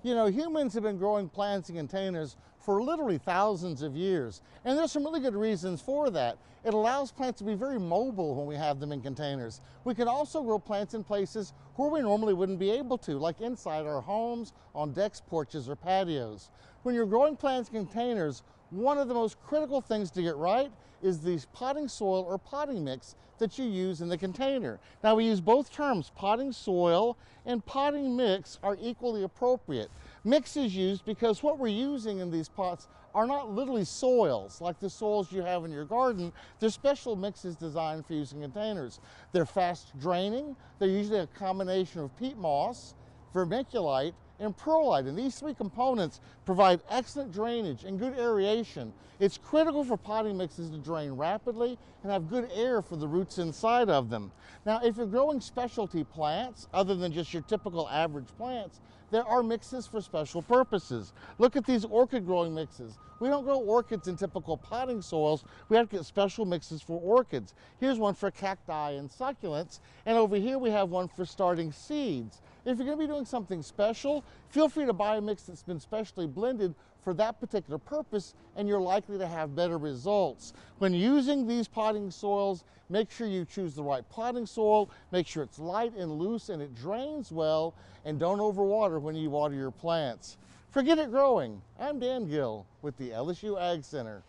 You know, humans have been growing plants in containers for literally thousands of years, and there's some really good reasons for that. It allows plants to be very mobile when we have them in containers. We can also grow plants in places where we normally wouldn't be able to, like inside our homes, on decks, porches, or patios. When you're growing plants in containers, one of the most critical things to get right is the potting soil or potting mix that you use in the container. Now, we use both terms, potting soil and potting mix are equally appropriate. Mix is used because what we're using in these pots are not literally soils like the soils you have in your garden. They're special mixes designed for use in containers. They're fast draining. They're usually a combination of peat moss, vermiculite, and perlite, and these three components provide excellent drainage and good aeration. It's critical for potting mixes to drain rapidly and have good air for the roots inside of them. Now, if you're growing specialty plants, other than just your typical average plants, there are mixes for special purposes. Look at these orchid growing mixes. We don't grow orchids in typical potting soils. We have to get special mixes for orchids. Here's one for cacti and succulents, and over here we have one for starting seeds. If you're going to be doing something special, feel free to buy a mix that's been specially blended for that particular purpose, and you're likely to have better results. When using these potting soils, make sure you choose the right potting soil, make sure it's light and loose and it drains well, and don't overwater when you water your plants. Forget it growing. I'm Dan Gill with the LSU Ag Center.